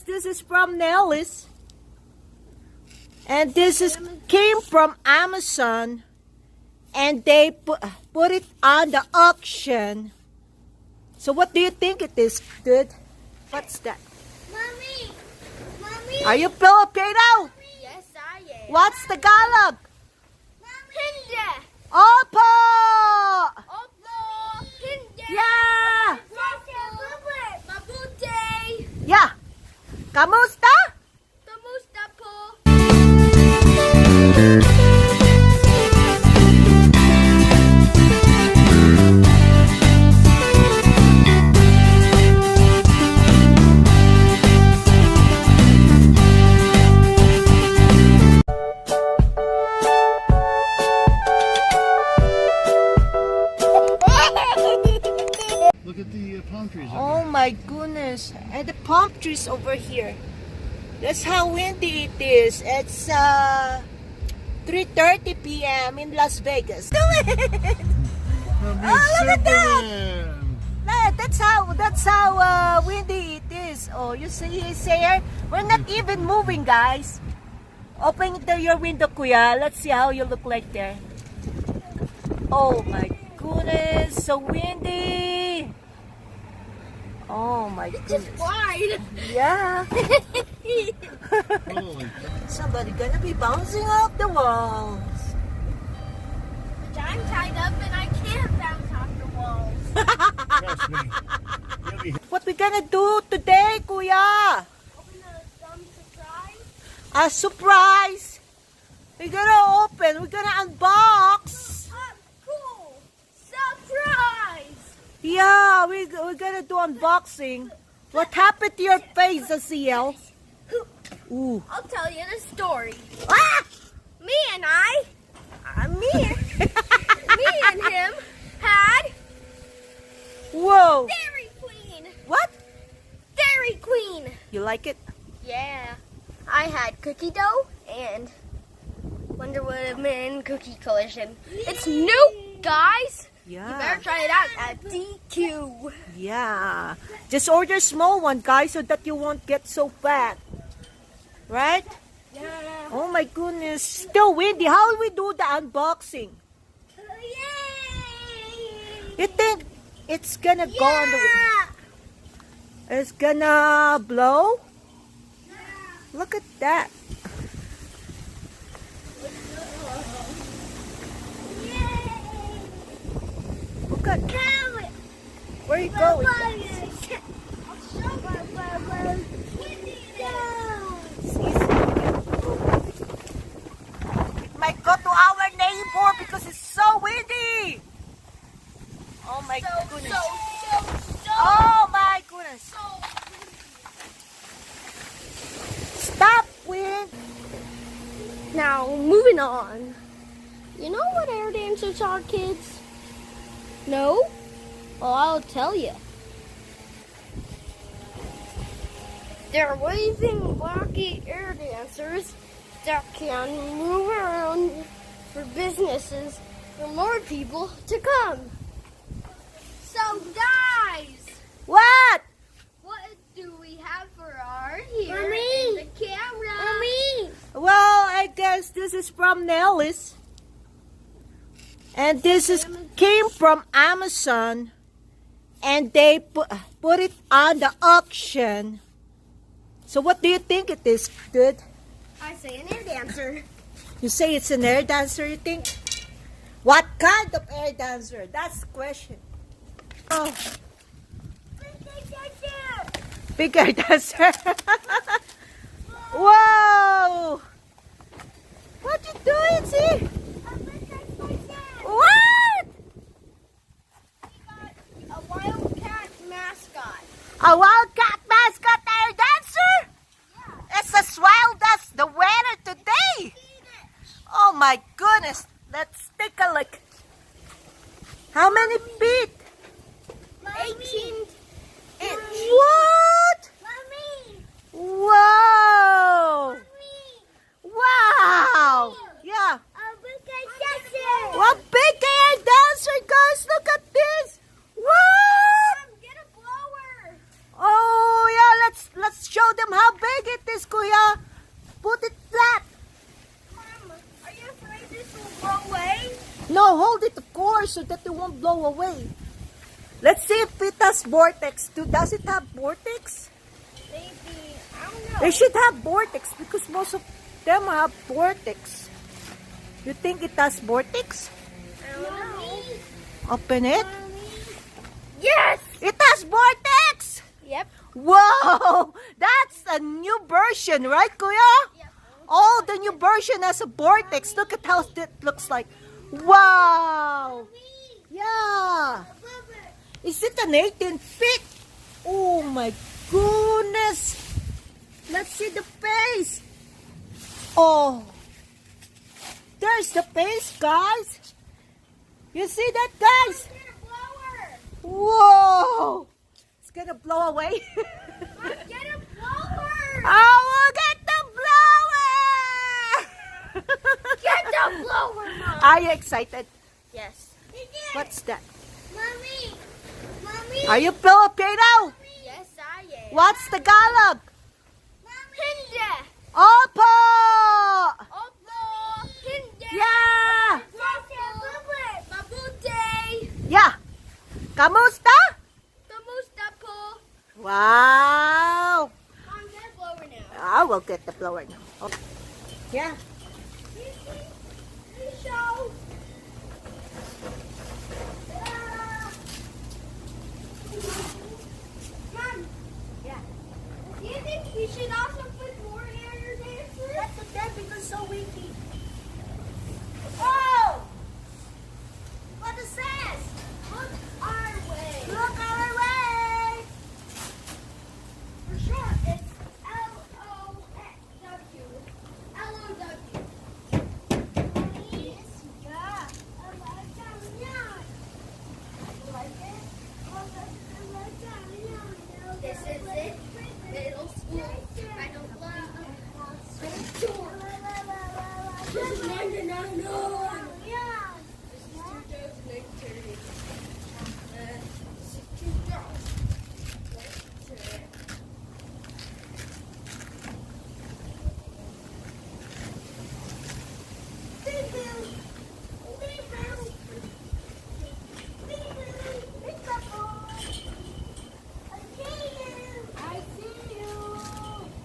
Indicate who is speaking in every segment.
Speaker 1: this is from Nellis. And this is came from Amazon. And they put it on the auction. So what do you think it is, good? What's that?
Speaker 2: Mommy! Mommy!
Speaker 1: Are you Filipino?
Speaker 2: Yes, I am.
Speaker 1: What's the Tagalog?
Speaker 2: Hindi!
Speaker 1: Opo!
Speaker 2: Opo! Hindi!
Speaker 1: Yeah!
Speaker 2: Mabuti!
Speaker 1: Yeah! Kamusta?
Speaker 2: Kamusta po?
Speaker 3: Look at the palm trees.
Speaker 1: Oh my goodness. And the palm trees over here. That's how windy it is. It's 3:30 p.m. in Las Vegas. Do it!
Speaker 3: Look
Speaker 1: at that! That's how windy it is. Oh, you see here? We're not even moving, guys. Open your window, kuya. Let's see how you look like there. Oh my goodness, so windy. Oh my goodness.
Speaker 2: Just wide.
Speaker 1: Yeah.
Speaker 3: Holy cow.
Speaker 1: Somebody gonna be bouncing off the walls.
Speaker 2: But I'm tied up and I can't bounce off the walls.
Speaker 3: Trust me. You'll be
Speaker 1: What we gonna do today, kuya?
Speaker 2: Open some surprise.
Speaker 1: A surprise. We're gonna unbox.
Speaker 2: Cool. Surprise.
Speaker 1: Yeah, we're gonna do unboxing. What happened to your face, Asiel? Ooh.
Speaker 2: I'll tell you the story.
Speaker 1: Ah!
Speaker 2: Me and him had
Speaker 1: Whoa.
Speaker 2: Dairy Queen.
Speaker 1: What?
Speaker 2: Dairy Queen.
Speaker 1: You like it?
Speaker 2: Yeah. I had cookie dough and Wonder Woman cookie collision. It's new, guys. You
Speaker 1: Yeah.
Speaker 2: better try it out at DQ.
Speaker 1: Yeah. Just order small one, guys, so that you won't get so fat. Right?
Speaker 2: Yeah.
Speaker 1: Oh my goodness. Still windy. How will we do the unboxing?
Speaker 2: Yay!
Speaker 1: You think it's gonna go on the wind? It's gonna blow? Look at that. Look at where are you going? It might go to our neighbor because it's so windy. Oh my goodness. Oh my goodness. Stop, wind.
Speaker 2: Now, moving on. You know what Airdancers are, kids? No? Well, I'll tell you. They're waving wacky Airdancers that can move around for businesses for more people to come. So, guys,
Speaker 1: What?
Speaker 2: what do we have for our here
Speaker 1: Mommy.
Speaker 2: in the camera? Mommy!
Speaker 1: Well, I guess this is from Nellis. And this is came from Amazon. And they put it on the auction. So what do you think it is, good?
Speaker 2: I say an Airdancer.
Speaker 1: You say it's an Airdancer, you think? What kind of Airdancer? That's the question. Oh, big Airdancer. Whoa! What you doing, see? What?
Speaker 2: A wildcat mascot.
Speaker 1: A wildcat mascot Airdancer?
Speaker 2: Yeah.
Speaker 1: It's as wild as the weather today. Oh my goodness. Let's take a look. How many feet?
Speaker 2: 18 inch.
Speaker 1: What?
Speaker 2: Mommy.
Speaker 1: Whoa! Wow! Yeah. What big Airdancer, guys? Look at this. What?
Speaker 2: Get a blower.
Speaker 1: Oh yeah, let's show them how won't blow away. Let's see if it has vortex too. Does it have vortex?
Speaker 2: Maybe, I don't know.
Speaker 1: They should have vortex because most of them have vortex. You think it has vortex?
Speaker 2: I don't know.
Speaker 1: Open it.
Speaker 2: Yes!
Speaker 1: It has vortex!
Speaker 2: Yep.
Speaker 1: Whoa! That's a new version, right, Kuya?
Speaker 2: Yep.
Speaker 1: Oh, the new version has a vortex. Look at how it looks like. Wow! Yeah! Is it an 18 feet? Oh my goodness! Let's see the face. Oh! There's the face, guys. You see that, guys? Whoa! It's gonna blow away.
Speaker 2: Get a blower!
Speaker 1: I will get the blower!
Speaker 2: Get the blower, Mom!
Speaker 1: Are you excited?
Speaker 2: Yes.
Speaker 1: What's that?
Speaker 2: Mommy! Mommy!
Speaker 1: Are you Filipino?
Speaker 2: Yes, I am.
Speaker 1: What's the Tagalog?
Speaker 2: Hindi!
Speaker 1: Opo!
Speaker 2: Opo! Hindi!
Speaker 1: Yeah!
Speaker 2: Mabuti!
Speaker 1: Yeah! Kamusta?
Speaker 2: Kamusta po?
Speaker 1: Wow!
Speaker 2: Mom, get a blower now.
Speaker 1: I will get the blower now. Okay. Yeah.
Speaker 2: Show! Mom!
Speaker 1: Yeah.
Speaker 2: Do you think we should also put more Airdancers?
Speaker 1: That's the dead because so windy. Oh! What is this?
Speaker 2: Look our way.
Speaker 1: Look our way!
Speaker 2: For sure, it's L-O-W. L-O-W. Yes, yeah. I like that. Yeah. You like it? I like that. Yeah. This is it. Middle school. I don't love. This is 99. Yeah. This is 2019.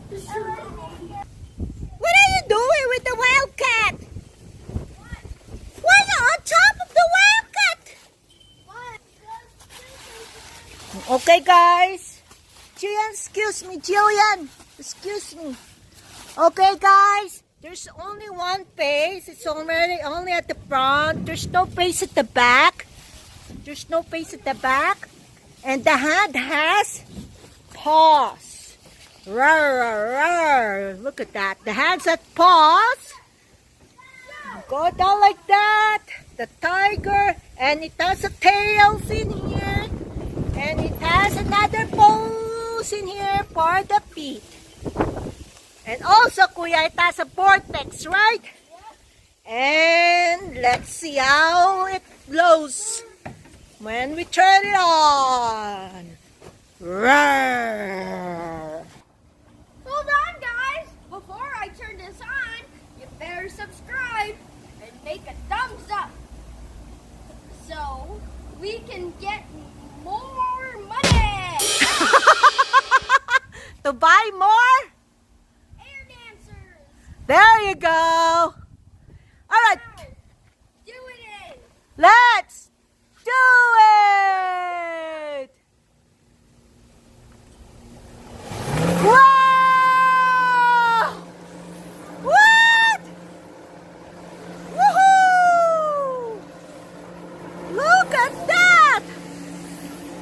Speaker 2: This is 2000.
Speaker 1: What are you doing with the wildcat? Why not on top of the wildcat? Okay, guys. Jillian, excuse me. Jillian, excuse me. Okay, guys. There's only one face. It's already only at the front. There's no face at the back. There's no face at the back. And the hand has paws. Rawr, rawr, rawr. Look at that. The hands have paws. Go down like that. The tiger. And it has a tails in here. And it has another pose in here for the feet. And also, Kuya, it has a vortex, right? And let's see how it blows when we turn it on. Roar.
Speaker 2: Hold on, guys. Before I turn this on, you better subscribe and make a thumbs up so we can get more money.
Speaker 1: To buy more?
Speaker 2: Airdancers.
Speaker 1: There you go. All right,
Speaker 2: Now, do it.
Speaker 1: let's do it. Wow! What? Woohoo! Look at that!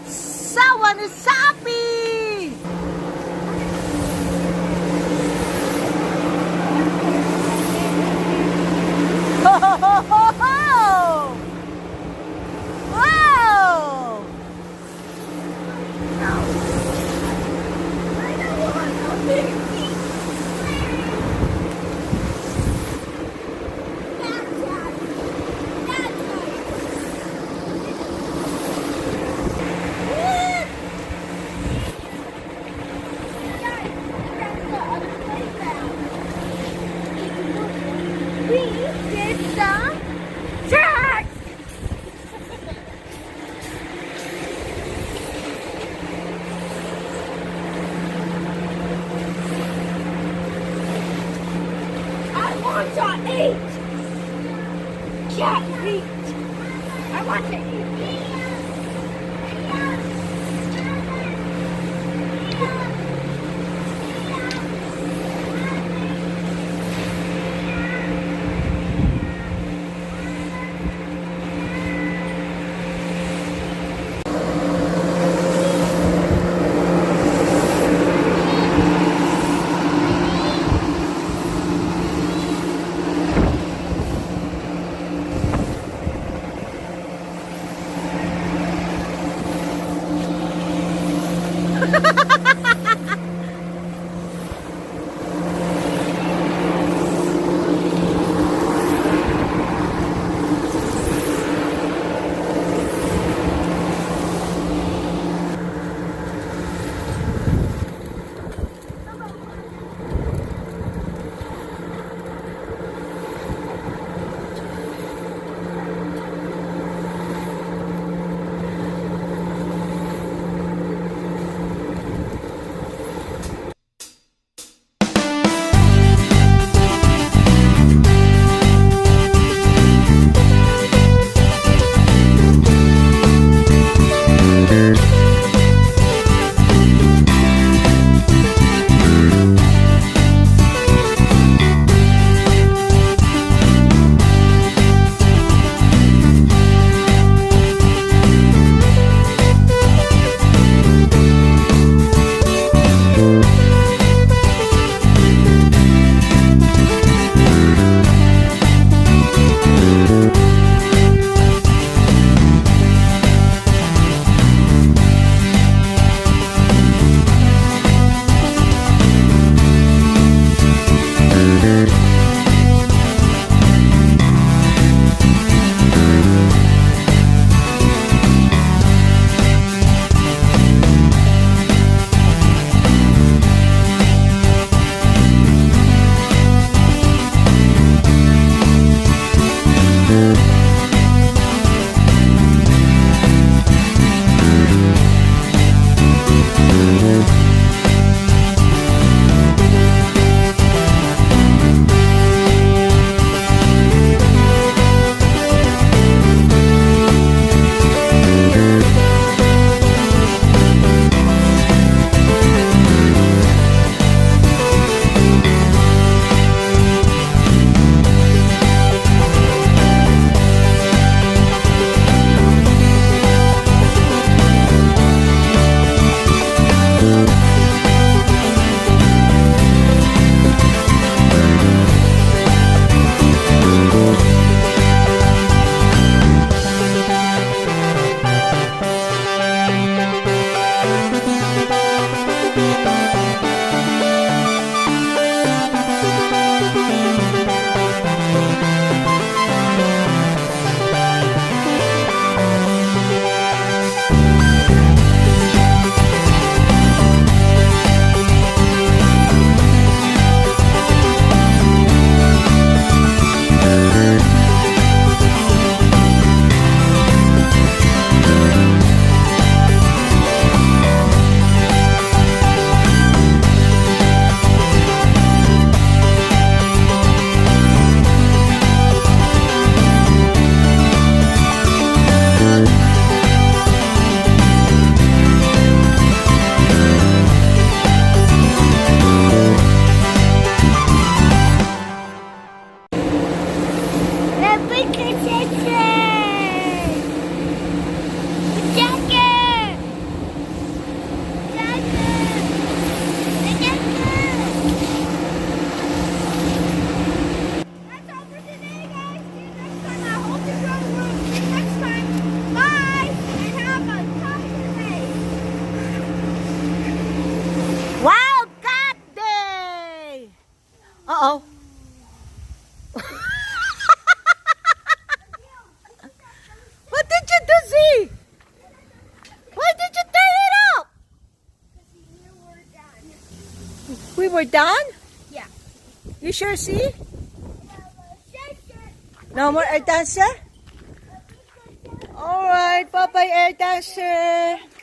Speaker 1: Someone is happy! Ho, ho, ho, ho, ho! Wow!
Speaker 2: I don't want no big feet. That's right. That's right. Cat meat! Cat meat! I want to eat meat!
Speaker 1: Uh-oh. What did you do, Z? Why did you turn it up? We were done?
Speaker 2: Yeah.
Speaker 1: You sure, Z? No more Airdancer? Alright, bye-bye Airdancer.